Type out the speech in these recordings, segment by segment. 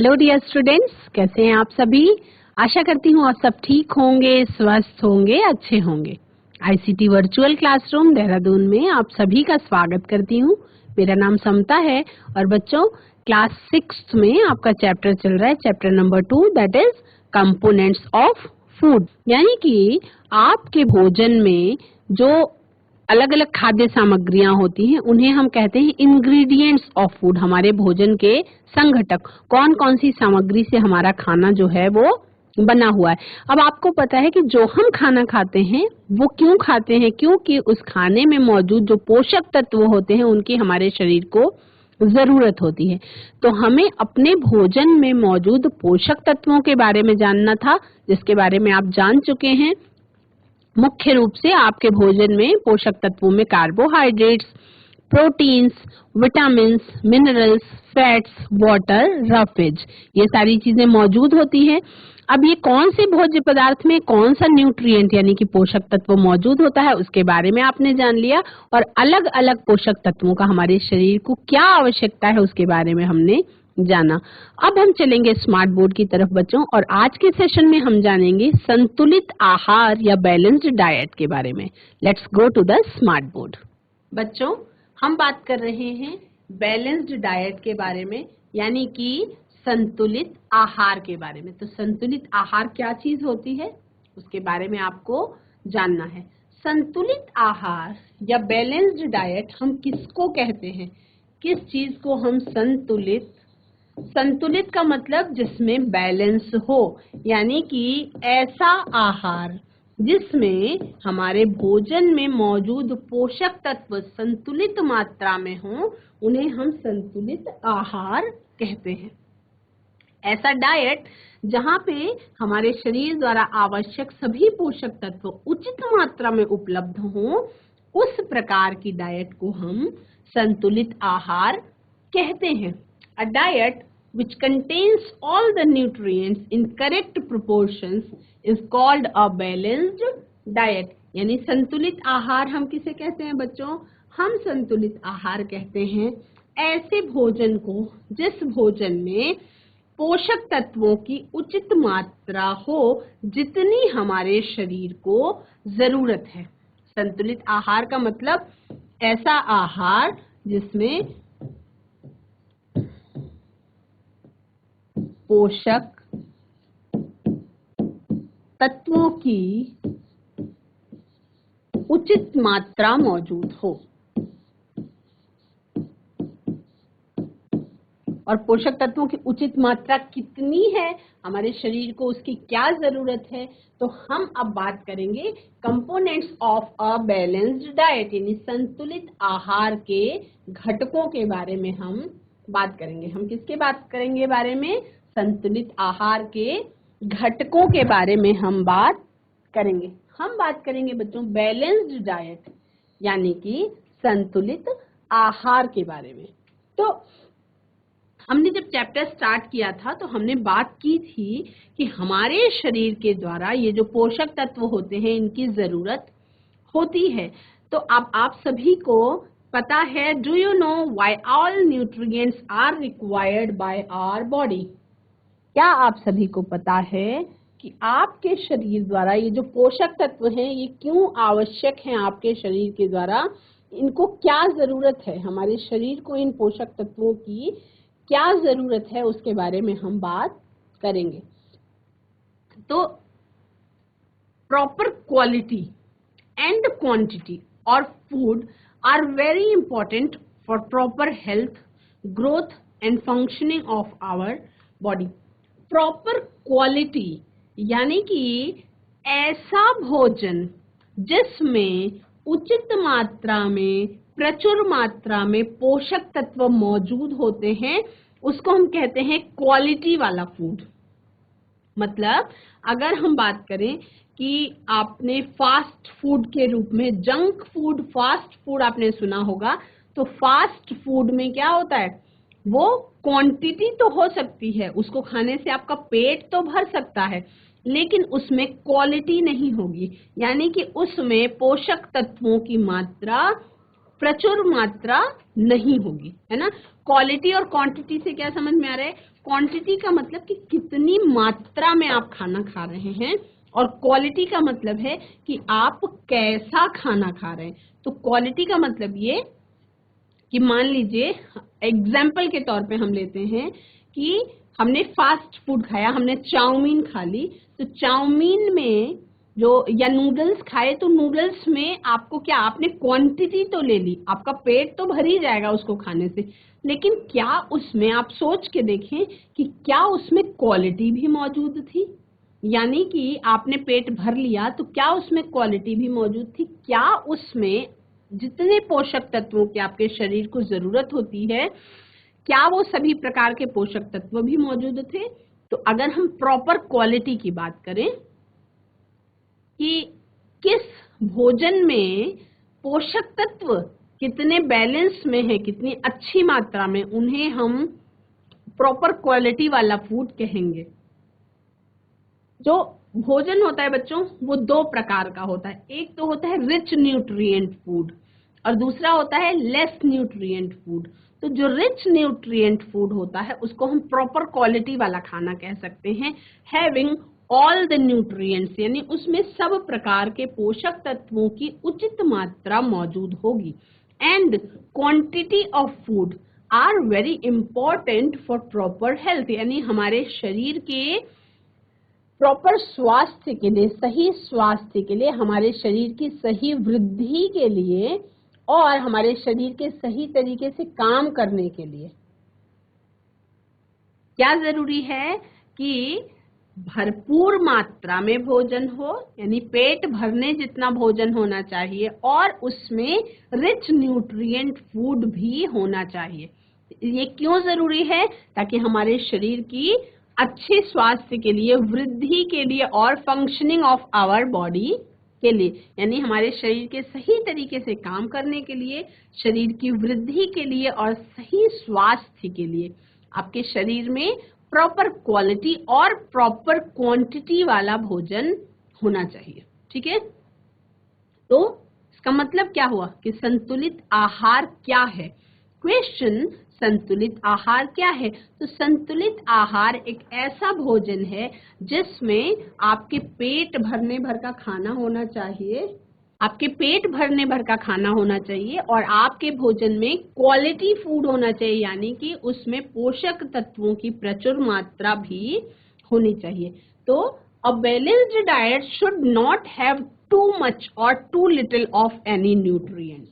Hello dear students, कैसे हैं आप सभी। आशा करती हूँ आप सब ठीक होंगे, स्वस्थ होंगे, अच्छे होंगे। आईसीटी वर्चुअल क्लासरूम देहरादून में आप सभी का स्वागत करती हूँ। मेरा नाम समता है और बच्चों क्लास 6 में आपका चैप्टर चल रहा है, chapter number 2, that is components of food. यानी कि आपके भोजन में जो अलग अलग खाद्य सामग्रियां होती हैं उन्हें हम कहते हैं इंग्रेडिएंट्स ऑफ फूड। हमारे भोजन के संघटक, कौन कौन सी सामग्री से हमारा खाना जो है वो बना हुआ है। अब आपको पता है कि जो हम खाना खाते हैं वो क्यों खाते हैं, क्योंकि उस खाने में मौजूद जो पोषक तत्व होते हैं उनकी हमारे शरीर को जरूरत होती है। तो हमें अपने भोजन में मौजूद पोषक तत्वों के बारे में जानना था, जिसके बारे में आप जान चुके हैं। मुख्य रूप से आपके भोजन में पोषक तत्वों में carbohydrates, proteins, vitamins, minerals, fats, water, roughage, ये सारी चीजें मौजूद होती हैं। अब ये कौन से भोज्य पदार्थ में कौन सा न्यूट्रिएंट यानी कि पोषक तत्व मौजूद होता है उसके बारे में आपने जान लिया, और अलग अलग पोषक तत्वों का हमारे शरीर को क्या आवश्यकता है उसके बारे में हमने जाना। अब हम चलेंगे स्मार्ट बोर्ड की तरफ बच्चों, और आज के सेशन में हम जानेंगे संतुलित आहार या बैलेंस्ड डाइट के बारे में। Let's go to the smart board. बच्चों हम बात कर रहे हैं बैलेंस्ड डाइट के बारे में, यानी कि संतुलित आहार के बारे में। तो संतुलित आहार क्या चीज होती है उसके बारे में आपको जानना है। संतुलित आहार या बैलेंस्ड डाइट हम किसको कहते हैं, किस चीज को हम संतुलित का मतलब जिसमें बैलेंस हो, यानी कि ऐसा आहार जिसमें हमारे भोजन में मौजूद पोषक तत्व संतुलित मात्रा में हो, उन्हें हम संतुलित आहार कहते हैं। ऐसा डाइट जहाँ पे हमारे शरीर द्वारा आवश्यक सभी पोषक तत्व उचित मात्रा में उपलब्ध हो, उस प्रकार की डाइट को हम संतुलित आहार कहते हैं। A diet which contains all the nutrients in correct proportions is called a balanced diet। यानी संतुलित आहार हम किसे कहते हैं बच्चों, हम संतुलित आहार कहते हैं ऐसे भोजन को जिस भोजन में पोषक तत्वों की उचित मात्रा हो जितनी हमारे शरीर को जरूरत है। संतुलित आहार का मतलब ऐसा आहार जिसमें पोषक तत्वों की उचित मात्रा मौजूद हो। और पोषक तत्वों की उचित मात्रा कितनी है, हमारे शरीर को उसकी क्या जरूरत है, तो हम अब बात करेंगे components of a balanced diet, यानी संतुलित आहार के घटकों के बारे में हम बात करेंगे। हम किसके बात करेंगे बारे में, संतुलित आहार के घटकों के बारे में हम बात करेंगे। हम बात करेंगे बच्चों बैलेंस्ड डाइट यानी कि संतुलित आहार के बारे में। तो हमने जब चैप्टर स्टार्ट किया था तो हमने बात की थी कि हमारे शरीर के द्वारा ये जो पोषक तत्व होते हैं इनकी जरूरत होती है। तो अब आप सभी को पता है, do you know why all nutrients are required by our body. क्या आप सभी को पता है कि आपके शरीर द्वारा ये जो पोषक तत्व हैं ये क्यों आवश्यक हैं आपके शरीर के द्वारा, इनको क्या जरूरत है, हमारे शरीर को इन पोषक तत्वों की क्या जरूरत है उसके बारे में हम बात करेंगे। तो प्रॉपर क्वालिटी एंड क्वांटिटी और food are very important for proper health, growth and functioning of our body. Proper quality यानी कि ऐसा भोजन जिसमें उचित मात्रा में, प्रचुर मात्रा में पोषक तत्व मौजूद होते हैं, उसको हम कहते हैं क्वालिटी वाला फूड। मतलब अगर हम बात करें कि आपने फास्ट फूड के रूप में जंक फूड, फास्ट फूड आपने सुना होगा, तो फास्ट फूड में क्या होता है, वो क्वांटिटी तो हो सकती है, उसको खाने से आपका पेट तो भर सकता है, लेकिन उसमें क्वालिटी नहीं होगी, यानी कि उसमें पोषक तत्वों की मात्रा प्रचुर मात्रा नहीं होगी, है ना। क्वालिटी और क्वांटिटी से क्या समझ में आ रहा है? क्वांटिटी का मतलब कि कितनी मात्रा में आप खाना खा रहे हैं, और क्वालिटी का मतलब है कि आप कैसा खाना खा रहे हैं। तो क्वालिटी का मतलब ये कि मान लीजिए एग्जाम्पल के तौर पे हम लेते हैं कि हमने फास्ट फूड खाया, हमने चाउमीन खा ली, तो चाउमीन में जो या नूडल्स खाए तो नूडल्स में आपको क्या, आपने क्वांटिटी तो ले ली, आपका पेट तो भर ही जाएगा उसको खाने से, लेकिन क्या उसमें आप सोच के देखें कि क्या उसमें क्वालिटी भी मौजूद थी? यानी कि आपने पेट भर लिया तो क्या उसमें क्वालिटी भी मौजूद थी? क्या उसमें जितने पोषक तत्वों की आपके शरीर को जरूरत होती है, क्या वो सभी प्रकार के पोषक तत्व भी मौजूद थे? तो अगर हम प्रॉपर क्वालिटी की बात करें कि किस भोजन में पोषक तत्व कितने बैलेंस में है, कितनी अच्छी मात्रा में, उन्हें हम प्रॉपर क्वालिटी वाला फूड कहेंगे। जो भोजन होता है बच्चों, वो दो प्रकार का होता है। एक तो होता है रिच न्यूट्रिएंट फूड और दूसरा होता है लेस न्यूट्रिएंट फूड। तो जो रिच न्यूट्रिएंट फूड होता है उसको हम प्रॉपर क्वालिटी वाला खाना कह सकते हैं, हैविंग ऑल द न्यूट्रिएंट्स, यानी उसमें सब प्रकार के पोषक तत्वों की उचित मात्रा मौजूद होगी। And quantity of food are very important for proper health, यानी हमारे शरीर के प्रॉपर स्वास्थ्य के लिए, सही स्वास्थ्य के लिए, हमारे शरीर की सही वृद्धि के लिए और हमारे शरीर के सही तरीके से काम करने के लिए क्या जरूरी है कि भरपूर मात्रा में भोजन हो, यानी पेट भरने जितना भोजन होना चाहिए और उसमें रिच न्यूट्रिएंट फूड भी होना चाहिए। ये क्यों जरूरी है? ताकि हमारे शरीर की अच्छे स्वास्थ्य के लिए, वृद्धि के लिए और फंक्शनिंग ऑफ आवर बॉडी के लिए, यानी हमारे शरीर के सही तरीके से काम करने के लिए, शरीर की वृद्धि के लिए और सही स्वास्थ्य के लिए आपके शरीर में प्रॉपर क्वालिटी और प्रॉपर क्वांटिटी वाला भोजन होना चाहिए। ठीक है, तो इसका मतलब क्या हुआ कि संतुलित आहार क्या है? क्वेश्चन, संतुलित आहार क्या है? तो संतुलित आहार एक ऐसा भोजन है जिसमें आपके पेट भरने भर का खाना होना चाहिए, आपके पेट भरने भर का खाना होना चाहिए और आपके भोजन में क्वालिटी फूड होना चाहिए, यानी कि उसमें पोषक तत्वों की प्रचुर मात्रा भी होनी चाहिए। तो a balanced diet should not have too much और too little of any nutrients.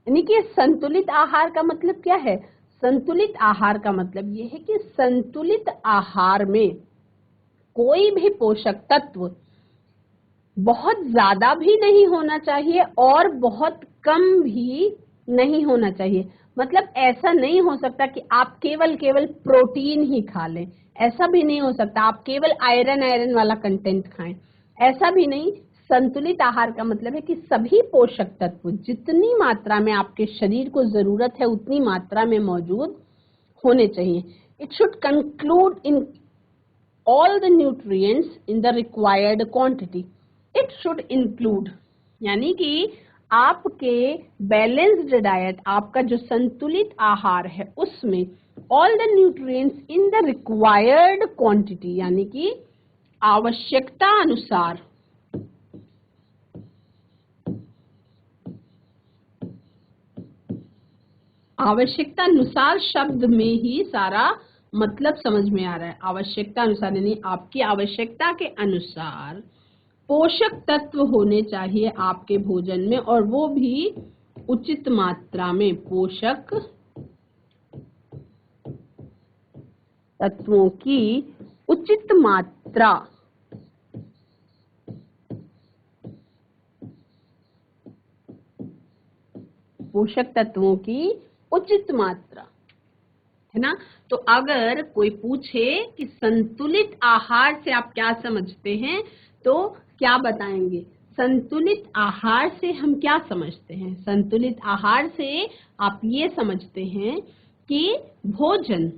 यानी कि संतुलित आहार का मतलब क्या है? संतुलित आहार का मतलब ये है कि संतुलित आहार में कोई भी पोषक तत्व बहुत ज्यादा भी नहीं होना चाहिए और बहुत कम भी नहीं होना चाहिए। मतलब ऐसा नहीं हो सकता कि आप केवल प्रोटीन ही खा लें, ऐसा भी नहीं हो सकता आप केवल आयरन वाला कंटेंट खाएं, ऐसा भी नहीं। संतुलित आहार का मतलब है कि सभी पोषक तत्व जितनी मात्रा में आपके शरीर को जरूरत है उतनी मात्रा में मौजूद होने चाहिए। It should conclude in all the nutrients in the required quantity. It should include, यानी कि आपके बैलेंस्ड डाइट, आपका जो संतुलित आहार है उसमें all the nutrients in the required quantity, यानी कि आवश्यकता अनुसार, आवश्यकता अनुसार शब्द में ही सारा मतलब समझ में आ रहा है। आवश्यकता अनुसार यानी आपकी आवश्यकता के अनुसार पोषक तत्व होने चाहिए आपके भोजन में और वो भी उचित मात्रा में। पोषक तत्वों की उचित मात्रा, पोषक तत्वों की उचित मात्रा, है ना। तो अगर कोई पूछे कि संतुलित आहार से आप क्या समझते हैं तो क्या बताएंगे? संतुलित आहार से हम क्या समझते हैं? संतुलित आहार से आप ये समझते हैं कि भोजन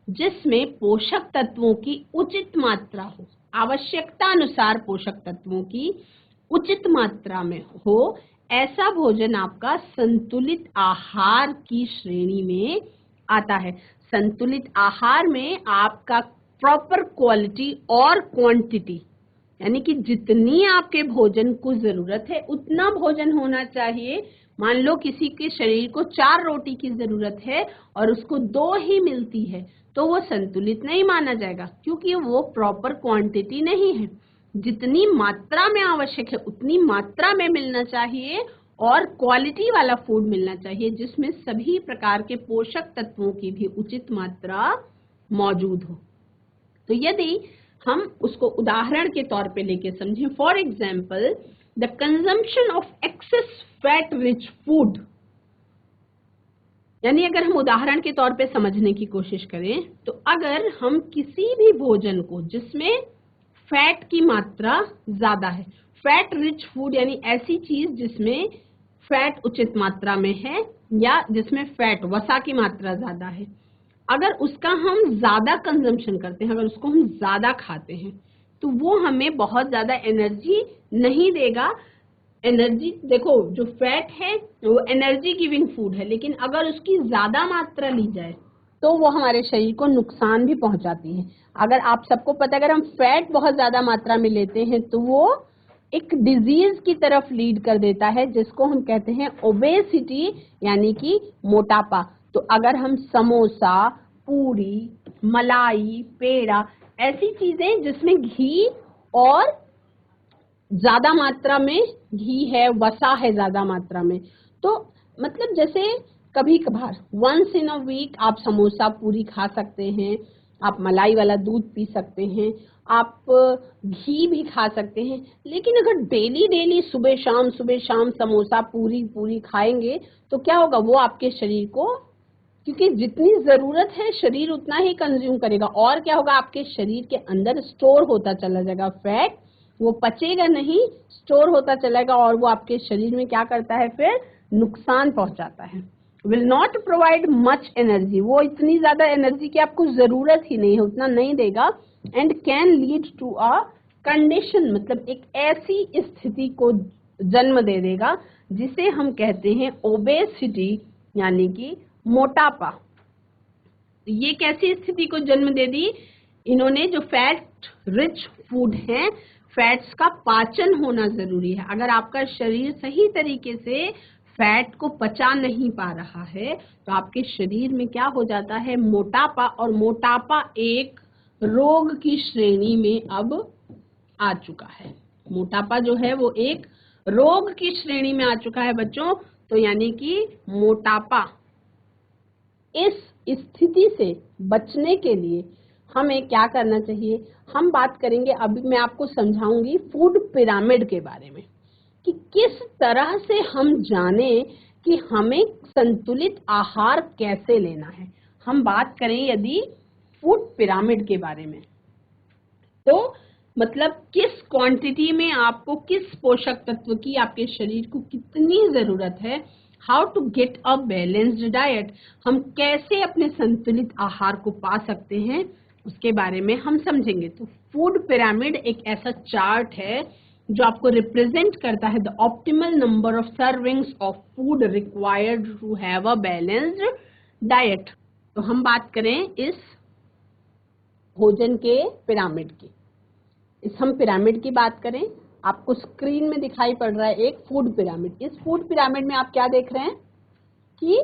जिसमें पोषक तत्वों की उचित मात्रा हो, आवश्यकता अनुसार पोषक तत्वों की उचित मात्रा में हो, ऐसा भोजन आपका संतुलित आहार की श्रेणी में आता है। संतुलित आहार में आपका प्रॉपर क्वालिटी और क्वांटिटी, यानी कि जितनी आपके भोजन को जरूरत है उतना भोजन होना चाहिए। मान लो किसी के शरीर को 4 रोटी की जरूरत है और उसको 2 ही मिलती है, तो वो संतुलित नहीं माना जाएगा, क्योंकि वो प्रॉपर क्वांटिटी नहीं है। जितनी मात्रा में आवश्यक है उतनी मात्रा में मिलना चाहिए और क्वालिटी वाला फूड मिलना चाहिए, जिसमें सभी प्रकार के पोषक तत्वों की भी उचित मात्रा मौजूद हो। तो यदि हम उसको उदाहरण के तौर पे लेके समझें, for example the consumption of access fat rich food, यानी अगर हम उदाहरण के तौर पे समझने की कोशिश करें, तो अगर हम किसी भी भोजन को जिसमें फैट की मात्रा ज्यादा है, फैट रिच फूड यानी ऐसी चीज जिसमें फैट उचित मात्रा में है या जिसमें फैट वसा की मात्रा ज्यादा है, अगर उसका हम ज्यादा कंजम्पशन करते हैं, अगर उसको हम ज्यादा खाते हैं, तो वो हमें बहुत ज्यादा एनर्जी नहीं देगा। एनर्जी देखो, जो फैट है वो एनर्जी गिविंग फूड है, लेकिन अगर उसकी ज्यादा मात्रा ली जाए तो वो हमारे शरीर को नुकसान भी पहुंचाती है। अगर आप सबको पता है, अगर हम फैट बहुत ज्यादा मात्रा में लेते हैं तो वो एक डिजीज की तरफ लीड कर देता है, जिसको हम कहते हैं ओबेसिटी, यानी कि मोटापा। तो अगर हम समोसा, पूरी, मलाई, पेड़ा, ऐसी चीजें जिसमें घी और ज्यादा मात्रा में घी है, वसा है ज्यादा मात्रा में, तो मतलब जैसे कभी कभार वंस इन अ वीक आप समोसा पूरी खा सकते हैं, आप मलाई वाला दूध पी सकते हैं, आप घी भी खा सकते हैं। लेकिन अगर डेली डेली सुबह शाम समोसा पूरी पूरी खाएंगे तो क्या होगा, वो आपके शरीर को, क्योंकि जितनी जरूरत है शरीर उतना ही कंज्यूम करेगा, और क्या होगा, आपके शरीर के अंदर स्टोर होता चला जाएगा फैट, वो पचेगा नहीं, स्टोर होता चलेगा और वो आपके शरीर में क्या करता है, फिर नुकसान पहुंचाता है। Will not provide much energy, वो इतनी ज्यादा एनर्जी की आपको जरूरत ही नहीं है, उतना नहीं देगा। And can lead to a condition, मतलब एक ऐसी स्थिति को जन्म दे देगा जिसे हम कहते हैं ओबेसिटी, यानी कि मोटापा। ये कैसी स्थिति को जन्म दे दी, इन्होंने जो फैट रिच फूड है, फैट्स का पाचन होना जरूरी है। अगर आपका शरीर सही तरीके से फैट को पचा नहीं पा रहा है तो आपके शरीर में क्या हो जाता है, मोटापा, और मोटापा एक रोग की श्रेणी में अब आ चुका है। मोटापा जो है वो एक रोग की श्रेणी में आ चुका है बच्चों। तो यानी कि मोटापा, इस स्थिति से बचने के लिए हमें क्या करना चाहिए, हम बात करेंगे, अभी मैं आपको समझाऊंगी फूड पिरामिड के बारे में, कि किस तरह से हम जाने कि हमें संतुलित आहार कैसे लेना है। हम बात करें यदि फूड पिरामिड के बारे में, तो मतलब किस क्वांटिटी में आपको किस पोषक तत्व की आपके शरीर को कितनी जरूरत है, how to get a balanced diet, हम कैसे अपने संतुलित आहार को पा सकते हैं, उसके बारे में हम समझेंगे। तो फूड पिरामिड एक ऐसा चार्ट है जो आपको रिप्रेजेंट करता है the optimal number of servings of food required to have a balanced diet. तो हम बात करें इस भोजन के पिरामिड की, इस हम पिरामिड की बात करें, आपको स्क्रीन में दिखाई पड़ रहा है एक फूड पिरामिड। इस फूड पिरामिड में आप क्या देख रहे हैं कि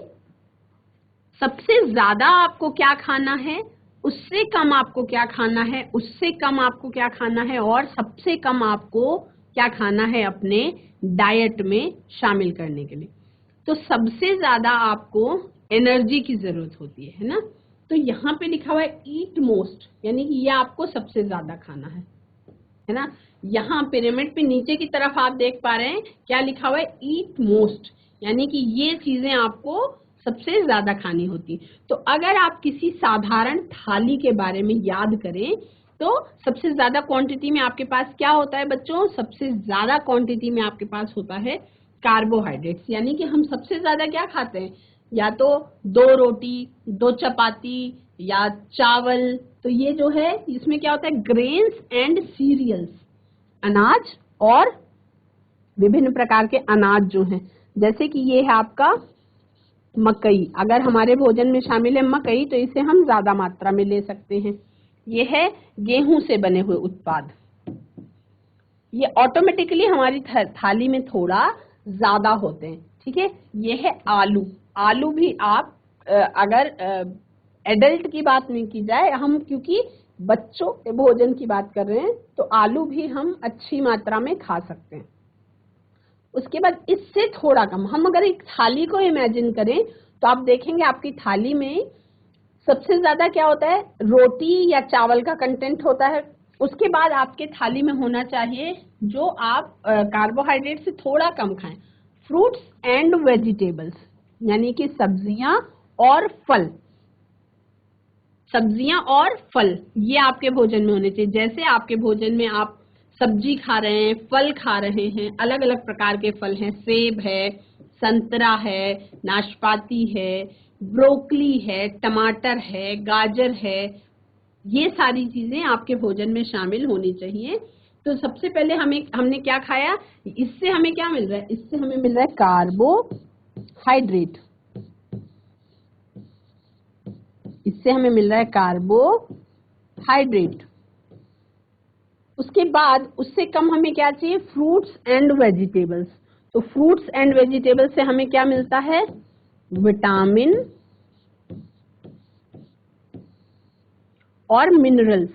सबसे ज्यादा आपको क्या खाना है, उससे कम आपको क्या खाना है, उससे कम आपको क्या खाना है, और सबसे कम आपको क्या खाना है अपने डाइट में शामिल करने के लिए। तो सबसे ज्यादा आपको एनर्जी की जरूरत होती है ना, तो यहाँ पे लिखा हुआ है ईट मोस्ट, यानी कि ये आपको सबसे ज्यादा खाना है ना। यहाँ पिरामिड पे नीचे की तरफ आप देख पा रहे हैं क्या लिखा हुआ है, ईट मोस्ट, यानी कि ये चीजें आपको सबसे ज्यादा खानी होती। तो अगर आप किसी साधारण थाली के बारे में याद करें तो सबसे ज्यादा क्वांटिटी में आपके पास क्या होता है बच्चों, सबसे ज्यादा क्वांटिटी में आपके पास होता है कार्बोहाइड्रेट्स, यानी कि हम सबसे ज्यादा क्या खाते हैं, या तो 2 रोटी, 2 चपाती या चावल। तो ये जो है इसमें क्या होता है, ग्रेन्स एंड सीरियल्स, अनाज और विभिन्न प्रकार के अनाज जो हैं, जैसे कि ये है आपका मकई। अगर हमारे भोजन में शामिल है मकई तो इसे हम ज्यादा मात्रा में ले सकते हैं। ये है गेहूं से बने हुए उत्पाद, ये ऑटोमेटिकली हमारी थाली में थोड़ा ज्यादा होते हैं, ठीक है। ये है आलू। आलू भी आप अगर एडल्ट की बात नहीं की जाए, हम क्योंकि बच्चों के भोजन की बात कर रहे हैं, तो आलू भी हम अच्छी मात्रा में खा सकते हैं। उसके बाद इससे थोड़ा कम, हम अगर एक थाली को इमेजिन करें तो आप देखेंगे आपकी थाली में सबसे ज्यादा क्या होता है, रोटी या चावल का कंटेंट होता है। उसके बाद आपके थाली में होना चाहिए जो आप कार्बोहाइड्रेट से थोड़ा कम खाएं, फ्रूट्स एंड वेजिटेबल्स, यानी कि सब्जियां और फल। सब्जियां और फल ये आपके भोजन में होने चाहिए। जैसे आपके भोजन में आप सब्जी खा रहे हैं, फल खा रहे हैं, अलग अलग प्रकार के फल हैं, सेब है, संतरा है, नाशपाती है, ब्रोकली है, टमाटर है, गाजर है, ये सारी चीजें आपके भोजन में शामिल होनी चाहिए। तो सबसे पहले हमने क्या खाया, इससे हमें क्या मिल रहा है, इससे हमें मिल रहा है कार्बोहाइड्रेट, इससे हमें मिल रहा है कार्बोहाइड्रेट। उसके बाद उससे कम हमें क्या चाहिए, फ्रूट्स एंड वेजिटेबल्स। तो फ्रूट्स एंड वेजिटेबल्स से हमें क्या मिलता है, विटामिन और मिनरल्स।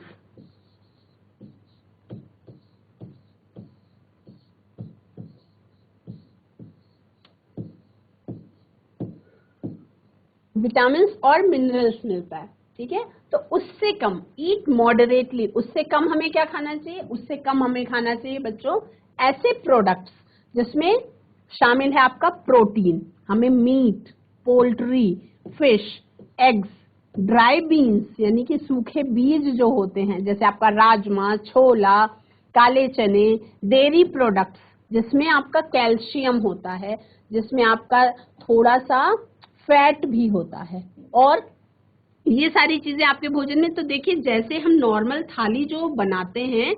विटामिन और मिनरल्स मिलता है, ठीक है। तो उससे कम, ईट मॉडरेटली, उससे कम हमें क्या खाना चाहिए, उससे कम हमें खाना चाहिए बच्चों ऐसे प्रोडक्ट्स जिसमें शामिल है आपका प्रोटीन। हमें meat, poultry, fish, eggs, dry beans यानी कि सूखे बीज जो होते हैं, जैसे आपका राजमा, छोला, काले चने, डेयरी प्रोडक्ट्स जिसमें आपका कैल्शियम होता है, जिसमें आपका थोड़ा सा फैट भी होता है, और ये सारी चीजें आपके भोजन में। तो देखिए जैसे हम नॉर्मल थाली जो बनाते हैं,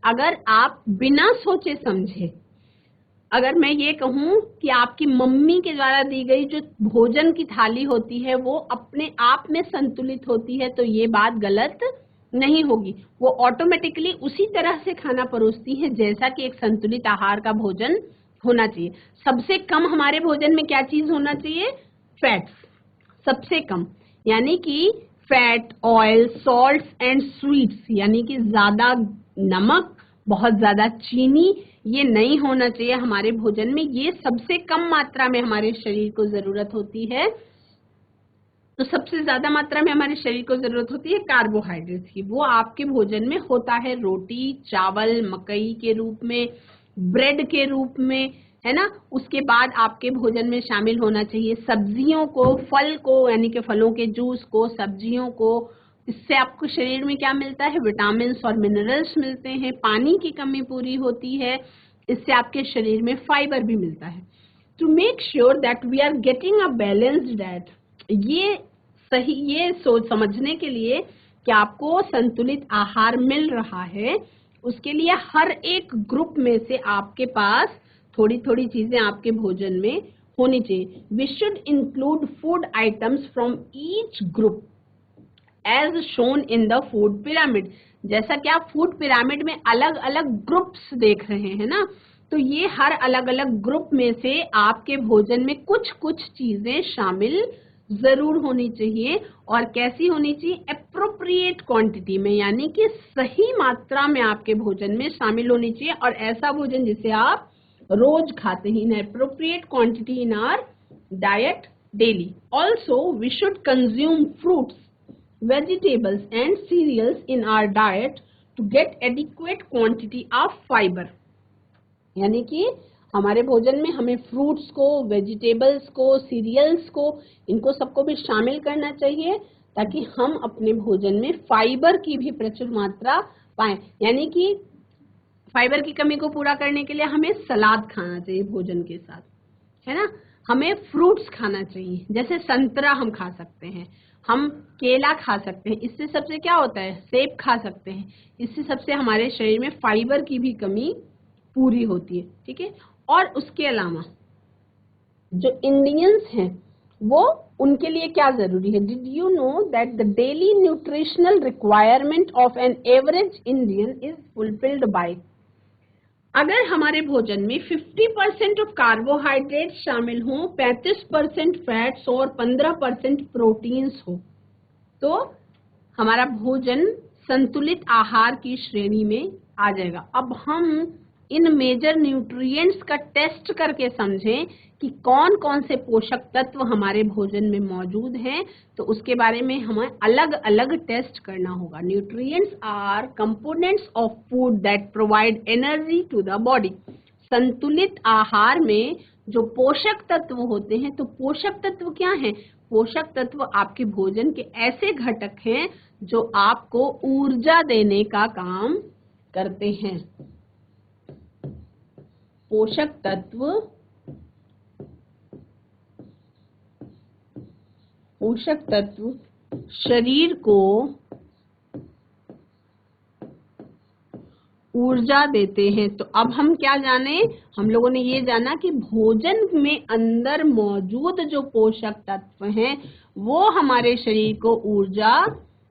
अगर आप बिना सोचे समझे, अगर मैं ये कहूं कि आपकी मम्मी के द्वारा दी गई जो भोजन की थाली होती है वो अपने आप में संतुलित होती है, तो ये बात गलत नहीं होगी। वो ऑटोमेटिकली उसी तरह से खाना परोसती है जैसा कि एक संतुलित आहार का भोजन होना चाहिए। सबसे कम हमारे भोजन में क्या चीज होना चाहिए, फैट्स सबसे कम, यानी कि fat, oil, salts and sweets, यानी कि ज्यादा नमक, बहुत ज्यादा चीनी, ये नहीं होना चाहिए हमारे भोजन में। ये सबसे कम मात्रा में हमारे शरीर को जरूरत होती है। तो सबसे ज्यादा मात्रा में हमारे शरीर को जरूरत होती है कार्बोहाइड्रेट की, वो आपके भोजन में होता है रोटी, चावल, मकई के रूप में, ब्रेड के रूप में, है ना। उसके बाद आपके भोजन में शामिल होना चाहिए सब्जियों को, फल को, यानी कि फलों के जूस को, सब्जियों को। इससे आपको शरीर में क्या मिलता है, विटामिन और मिनरल्स मिलते हैं, पानी की कमी पूरी होती है, इससे आपके शरीर में फाइबर भी मिलता है। To make sure that we are getting a balanced diet, ये सही, ये सोच समझने के लिए कि आपको संतुलित आहार मिल रहा है, उसके लिए हर एक ग्रुप में से आपके पास थोड़ी थोड़ी चीजें आपके भोजन में होनी चाहिए। We should include food items from each group as shown in the food pyramid. जैसा कि आप फूड पिरामिड में अलग अलग ग्रुप्स देख रहे हैं ना, तो ये हर अलग अलग ग्रुप में से आपके भोजन में कुछ कुछ चीजें शामिल जरूर होनी चाहिए। और कैसी होनी चाहिए, एप्रोप्रिएट क्वांटिटी में, यानी कि सही मात्रा में आपके भोजन में शामिल होनी चाहिए, और ऐसा भोजन जिसे आप रोज खाते हैं, in appropriate quantity in our diet daily. Also we should consume fruits, vegetables and cereals in our diet to get adequate quantity of fiber, यानी कि हमारे भोजन में हमें फ्रूट्स को, वेजिटेबल्स को, सीरियल्स को, इनको सबको भी शामिल करना चाहिए ताकि हम अपने भोजन में फाइबर की भी प्रचुर मात्रा पाएं। यानी कि फाइबर की कमी को पूरा करने के लिए हमें सलाद खाना चाहिए भोजन के साथ, है ना। हमें फ्रूट्स खाना चाहिए, जैसे संतरा हम खा सकते हैं, हम केला खा सकते हैं, इससे सबसे क्या होता है, सेब खा सकते हैं, इससे सबसे हमारे शरीर में फाइबर की भी कमी पूरी होती है, ठीक है। और उसके अलावा जो इंडियंस हैं वो उनके लिए क्या जरूरी है? Did you know that the daily nutritional requirement of an average Indian is fulfilled by, अगर हमारे भोजन में 50% ऑफ कार्बोहाइड्रेट शामिल हो, 35% फैट्स और 15% प्रोटीन्स हो, तो हमारा भोजन संतुलित आहार की श्रेणी में आ जाएगा। अब हम इन मेजर न्यूट्रिएंट्स का टेस्ट करके समझें कि कौन कौन से पोषक तत्व हमारे भोजन में मौजूद हैं, तो उसके बारे में हमें अलग अलग टेस्ट करना होगा। Nutrients are components of food that provide energy to the body. संतुलित आहार में जो पोषक तत्व होते हैं, तो पोषक तत्व क्या हैं? पोषक तत्व आपके भोजन के ऐसे घटक हैं जो आपको ऊर्जा देने का काम करते हैं। पोषक तत्व शरीर को ऊर्जा देते हैं। तो अब हम क्या जाने? हम लोगों ने ये जाना कि भोजन में अंदर मौजूद जो पोषक तत्व हैं वो हमारे शरीर को ऊर्जा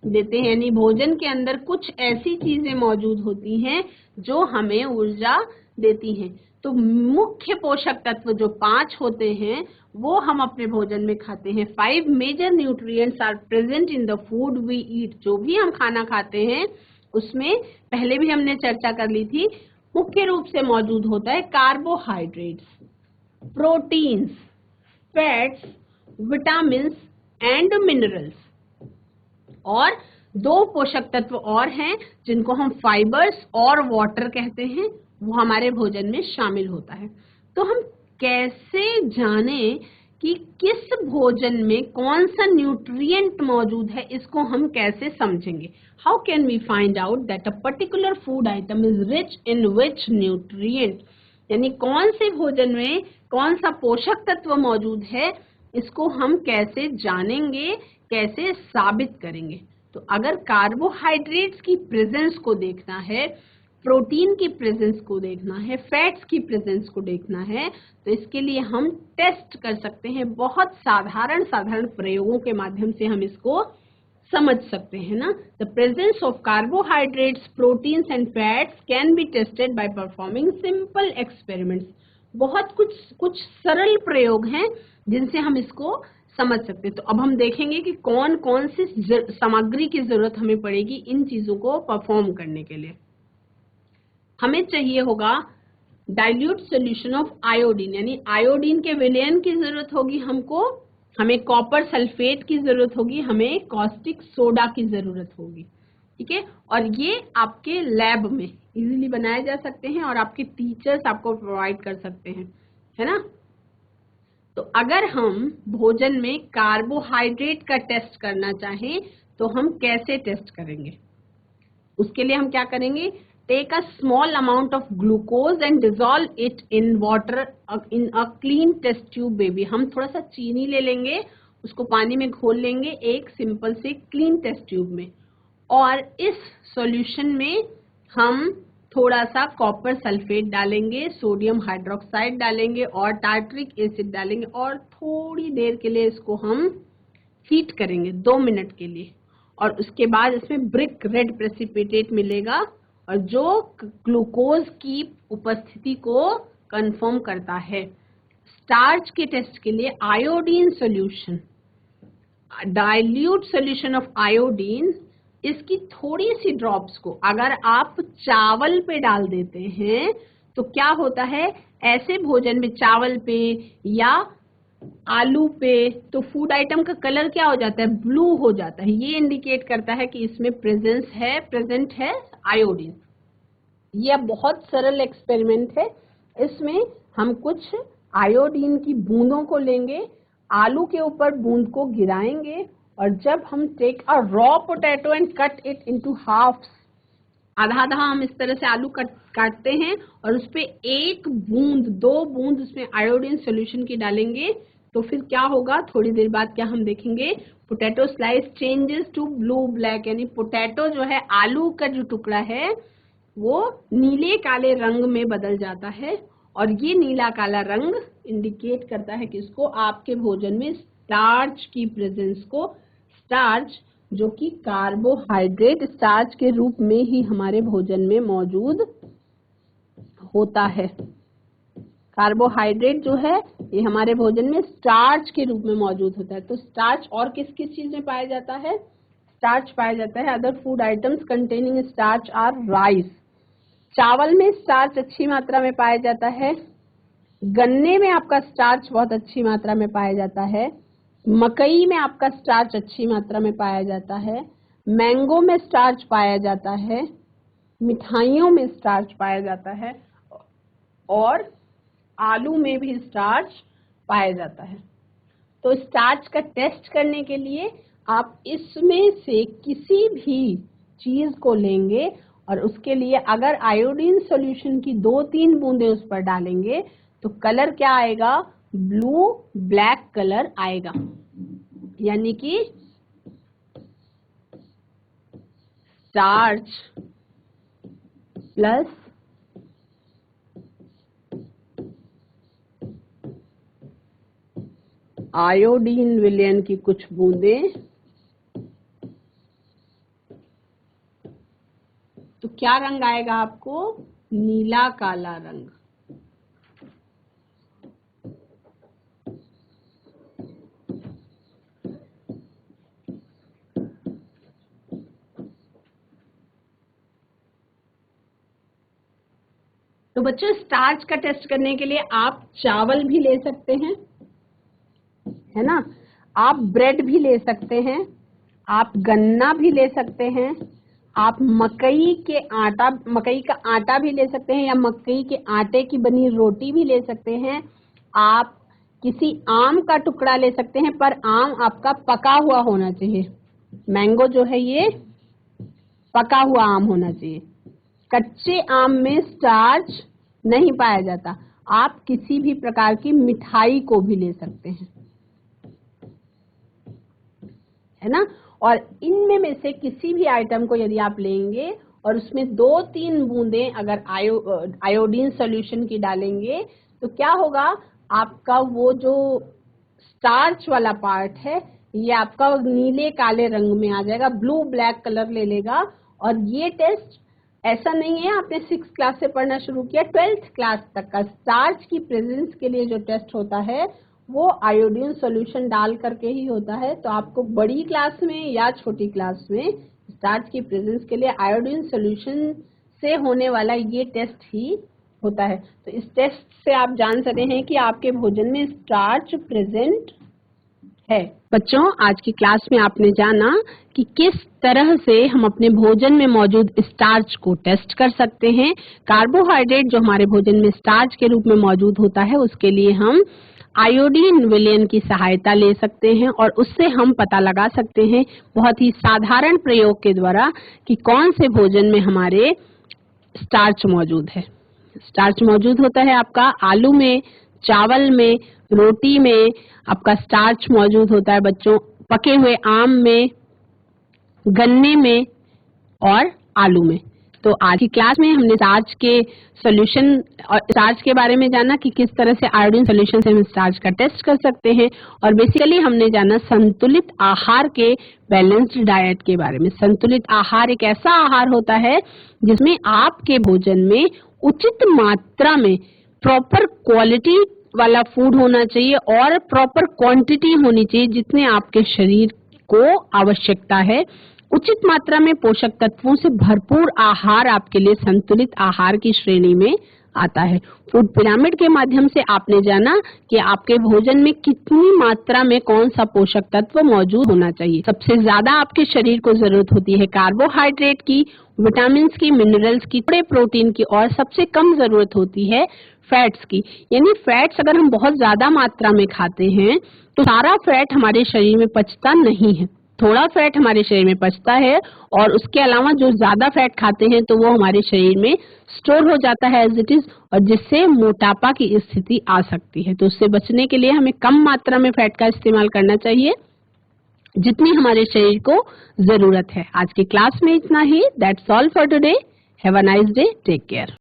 देते हैं, यानी भोजन के अंदर कुछ ऐसी चीजें मौजूद होती हैं जो हमें ऊर्जा देती हैं। तो मुख्य पोषक तत्व जो 5 होते हैं वो हम अपने भोजन में खाते हैं। 5 major nutrients are present in the food we eat. जो भी हम खाना खाते हैं उसमें पहले भी हमने चर्चा कर ली थी, मुख्य रूप से मौजूद होता है carbohydrates, proteins, fats, vitamins and minerals. और 2 पोषक तत्व और हैं जिनको हम फाइबर्स और वाटर कहते हैं, वो हमारे भोजन में शामिल होता है। तो हम कैसे जाने कि किस भोजन में कौन सा न्यूट्रिएंट मौजूद है, इसको हम कैसे समझेंगे? How can we find out that a particular food item is rich in which nutrient, यानी कौन से भोजन में कौन सा पोषक तत्व मौजूद है, इसको हम कैसे जानेंगे, कैसे साबित करेंगे? तो अगर कार्बोहाइड्रेट्स की प्रेजेंस को देखना है, प्रोटीन की प्रेजेंस को देखना है, फैट्स की प्रेजेंस को देखना है, तो इसके लिए हम टेस्ट कर सकते हैं। बहुत साधारण प्रयोगों के माध्यम से हम इसको समझ सकते हैं ना। The presence of carbohydrates, proteins and fats can be tested by performing simple experiments. बहुत कुछ सरल प्रयोग हैं जिनसे हम इसको समझ सकते हैं। तो अब हम देखेंगे कि कौन कौन सी सामग्री की जरूरत हमें पड़ेगी इन चीजों को परफॉर्म करने के लिए। हमें चाहिए होगा डाइल्यूट सॉल्यूशन ऑफ आयोडीन, यानी आयोडीन के विलयन की जरूरत होगी हमको, हमें कॉपर सल्फेट की जरूरत होगी, हमें कॉस्टिक सोडा की जरूरत होगी, ठीक है। और ये आपके लैब में इजीली बनाए जा सकते हैं और आपके टीचर्स आपको प्रोवाइड कर सकते हैं, है ना। तो अगर हम भोजन में कार्बोहाइड्रेट का टेस्ट करना चाहें तो हम कैसे टेस्ट करेंगे? उसके लिए हम क्या करेंगे? Take a small amount of glucose and dissolve it in water in a clean test tube baby. हम थोड़ा सा चीनी ले लेंगे, उसको पानी में घोल लेंगे एक सिंपल से क्लीन टेस्ट ट्यूब में, और इस सॉल्यूशन में हम थोड़ा सा कॉपर सल्फेट डालेंगे, सोडियम हाइड्रोक्साइड डालेंगे और टार्टरिक एसिड डालेंगे और थोड़ी देर के लिए इसको हम हीट करेंगे 2 मिनट के लिए, और उसके बाद इसमें ब्रिक रेड प्रेसिपिटेट मिलेगा और जो ग्लूकोज की उपस्थिति को कंफर्म करता है। स्टार्च के टेस्ट के लिए iodine solution, dilute solution of iodine, इसकी थोड़ी सी ड्रॉप्स को अगर आप चावल पे डाल देते हैं तो क्या होता है, ऐसे भोजन में चावल पे या आलू पे तो फूड आइटम का कलर क्या हो जाता है? ब्लू हो जाता है। ये इंडिकेट करता है कि इसमें प्रेजेंट है आयोडीन। यह बहुत सरल एक्सपेरिमेंट है। इसमें हम कुछ आयोडीन की बूंदों को लेंगे, आलू के ऊपर बूंद को गिराएंगे, और जब हम take a raw potato and cut it into halves, आधा आधा हम इस तरह से आलू काटते हैं और उस पे 1 बूंद 2 बूंद उसमें आयोडीन सॉल्यूशन की डालेंगे, तो फिर क्या होगा? थोड़ी देर बाद क्या हम देखेंगे? Potato slice changes to blue black, यानी पोटैटो जो है, आलू का जो टुकड़ा है वो नीले काले रंग में बदल जाता है और ये नीला काला रंग इंडिकेट करता है किसको, आपके भोजन में स्टार्च की प्रेजेंस को। स्टार्च जो कि कार्बोहाइड्रेट स्टार्च के रूप में ही हमारे भोजन में मौजूद होता है। कार्बोहाइड्रेट जो है ये हमारे भोजन में स्टार्च के रूप में मौजूद होता है। तो स्टार्च और किस किस चीज में पाया जाता है, स्टार्च पाया जाता है। Other food items containing starch are rice, चावल में स्टार्च अच्छी मात्रा में पाया जाता है, गन्ने में आपका स्टार्च बहुत अच्छी मात्रा में पाया जाता है, मकई में आपका स्टार्च अच्छी मात्रा में पाया जाता है, मैंगो में स्टार्च पाया जाता है, मिठाइयों में स्टार्च पाया जाता है और आलू में भी स्टार्च पाया जाता है। तो स्टार्च का टेस्ट करने के लिए आप इसमें से किसी भी चीज को लेंगे और उसके लिए अगर आयोडीन सॉल्यूशन की 2-3 बूंदें उस पर डालेंगे तो कलर क्या आएगा, ब्लू ब्लैक कलर आएगा। यानी कि स्टार्च प्लस आयोडीन विलयन की कुछ बूंदें, तो क्या रंग आएगा आपको, नीला काला रंग। तो बच्चों स्टार्च का टेस्ट करने के लिए आप चावल भी ले सकते हैं, है ना, आप ब्रेड भी ले सकते हैं, आप गन्ना भी ले सकते हैं, आप मकई का आटा भी ले सकते हैं या मकई के आटे की बनी रोटी भी ले सकते हैं, आप किसी आम का टुकड़ा ले सकते हैं, पर आम आपका पका हुआ होना चाहिए। मैंगो जो है ये पका हुआ आम होना चाहिए। कच्चे आम में स्टार्च नहीं पाया जाता। आप किसी भी प्रकार की मिठाई को भी ले सकते हैं, है ना। और इनमें में से किसी भी आइटम को यदि आप लेंगे और उसमें 2-3 बूंदें अगर आयोडीन सॉल्यूशन की डालेंगे तो क्या होगा, आपका वो जो स्टार्च वाला पार्ट है ये आपका नीले काले रंग में आ जाएगा, ब्लू ब्लैक कलर ले लेगा। और ये टेस्ट ऐसा नहीं है आपने 6th क्लास से पढ़ना शुरू किया, 12th क्लास तक का स्टार्च की प्रेजेंस के लिए जो टेस्ट होता है वो आयोडीन सॉल्यूशन डाल करके ही होता है। तो आपको बड़ी क्लास में या छोटी क्लास में स्टार्च की प्रेजेंस के लिए आयोडीन सॉल्यूशन से होने वाला ये टेस्ट ही होता है। तो इस टेस्ट से आप जान सकते हैं कि आपके भोजन में स्टार्च प्रेजेंट है। बच्चों आज की क्लास में आपने जाना कि किस तरह से हम अपने भोजन में मौजूद स्टार्च को टेस्ट कर सकते हैं। कार्बोहाइड्रेट जो हमारे भोजन में स्टार्च के रूप में मौजूद होता है उसके लिए हम आयोडीन विलयन की सहायता ले सकते हैं और उससे हम पता लगा सकते हैं बहुत ही साधारण प्रयोग के द्वारा कि कौन से भोजन में हमारे स्टार्च मौजूद है। स्टार्च मौजूद होता है आपका आलू में, चावल में, रोटी में आपका स्टार्च मौजूद होता है बच्चों, पके हुए आम में, गन्ने में और आलू में। तो आज की क्लास में हमने स्टार्च के सॉल्यूशन और स्टार्च के बारे में जाना कि किस तरह से आयोडीन सॉल्यूशन से हम स्टार्च का टेस्ट कर सकते हैं और बेसिकली हमने जाना संतुलित आहार के बैलेंस्ड डाइट के बारे में। संतुलित आहार एक ऐसा आहार होता है जिसमें आपके भोजन में उचित मात्रा में प्रॉपर क्वालिटी वाला फूड होना चाहिए और प्रॉपर क्वांटिटी होनी चाहिए जितने आपके शरीर को आवश्यकता है। उचित मात्रा में पोषक तत्वों से भरपूर आहार आपके लिए संतुलित आहार की श्रेणी में आता है। फूड पिरामिड के माध्यम से आपने जाना कि आपके भोजन में कितनी मात्रा में कौन सा पोषक तत्व मौजूद होना चाहिए। सबसे ज्यादा आपके शरीर को जरूरत होती है कार्बोहाइड्रेट की, विटामिन की, मिनरल्स की, थोड़े प्रोटीन की और सबसे कम जरूरत होती है फैट्स की। यानी फैट्स अगर हम बहुत ज्यादा मात्रा में खाते हैं तो सारा फैट हमारे शरीर में पचता नहीं है, थोड़ा फैट हमारे शरीर में पचता है और उसके अलावा जो ज्यादा फैट खाते हैं तो वो हमारे शरीर में स्टोर हो जाता है एज इट इज और जिससे मोटापा की स्थिति आ सकती है। तो उससे बचने के लिए हमें कम मात्रा में फैट का इस्तेमाल करना चाहिए जितनी हमारे शरीर को जरूरत है। आज की क्लास में इतना ही। That's all for today. Have a nice day. Take care.